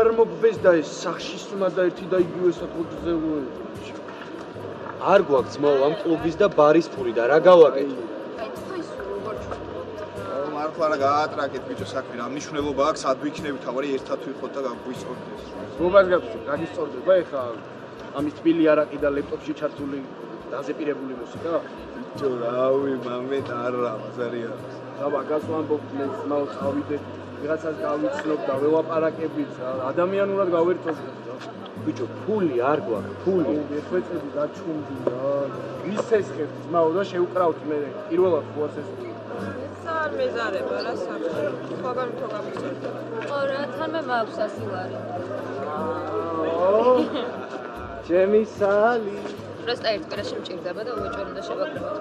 არ მოგბეს და ეს სახში სუნა და ერთი და იგივე საფუძზე არ გვაქვს ძმაო ამ კლუბის და ბარის ფული და რა გავაკეთო? მართლა რა გაატრაკეთ ბიჭო საქმე, რა მნიშვნელობა აქვს, სად ვიქნებით, თავარი ერთად ვიყოთ და გვისწორდეს. გობას გაგწევთ, რა გისწორდება ეხლა ამის თბილი არაკი და ლეპტოპში ჩართული დაზეპირებული მუსიკა? ბიჭო, რავი, მამეთ არა, მაზარია. აბა, გასვამბობთ მე ძმაო წავიდეთ, ვიღაცას გავიცნობ და ველაპარაკებით, ადამიანურად გავერთობთ რა. ბიჭო, ფული არ გვაქვს, ფული. ეხვეწები გაჩუმდი რა. მისესხებ ძმაო და შევკრავთ მე პირველად ხوارს ეს. არ მეზარება რა საქმე. სხვაგან თო გამიწევდა. ხო რა, თან მე მაქვს 100 ლარი. ჩემი სალი. პროსტა ერთ კვირაში მჭირდება და უეჭვენ უნდა შევაკლებოთ.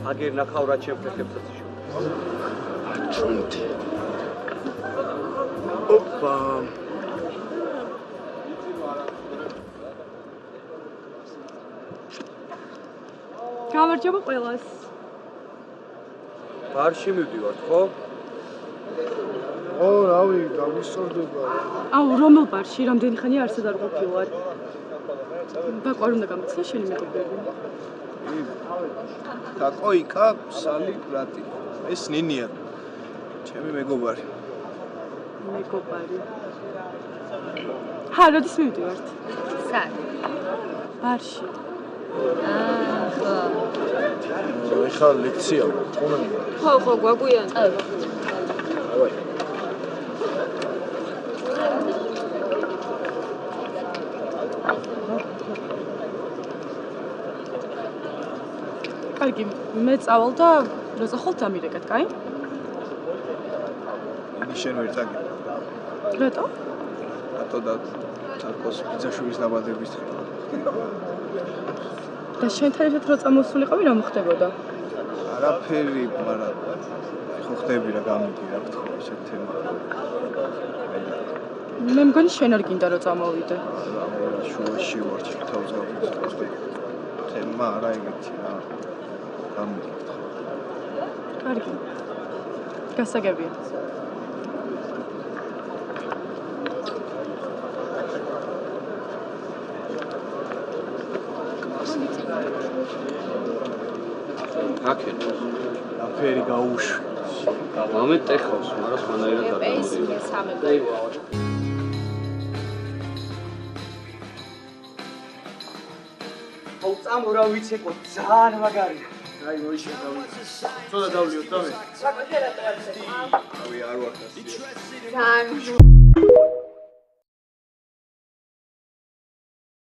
აგერ ნახავ რა ჩემ ფეხებსაც შევ. ჩუნთი. ოპა. გამარჯობა ყველას. ბარში მივდივართ, ხო? ო, რავი, გამისწორდება. აუ, რომელ ბარში? რამდენი ხანია არსად არ ყოფილვარ. ბაკვარ უნდა გამიცნო შენი მეგობრები. კაკოიკა, სალი, ბრატი. ეს ნინია. ჩემი მეგობარი. მეგობარი. ჰა, როდის მივდივართ? სად? ბარში. ხო. ეხლა ლექცია, თქო. ხო, გვაგვიანდა. დავაი. კარგი, მე წავალ და როცა დამირეკეთ, კაი? იგი შენ ვერ წაგი. რატო? რატო და თაკოს ბიძაშვილის დაბადების დღე. და შენთან ერთად რო წამოსულიყავი, რა მოხდებოდა? არაფერი, მაგრამ ხო ხდები რა გამიდი რა გთხოვ ესეთ თემა. მე მგონი შენ არ გინდა რომ წამოვიდე. შუაში ვარ თავს გავიწევ. თემა არა ეგეთი რა. გამიდი გთხოვ. კარგი. გასაგებია. აკენ. აფერი გაუშვ. მომენტ ეხავს, მაგრამ სხვანაირად არ ეს გამოდის. მესამე. აუ წამო რა ვიცეკო, ძალიან მაგარია. აი, მოიშე დავიცე. ცოტა დავლიოთ და მე. საკვეთერად რა. რავი არ ვარ ხასიათი. ძალიან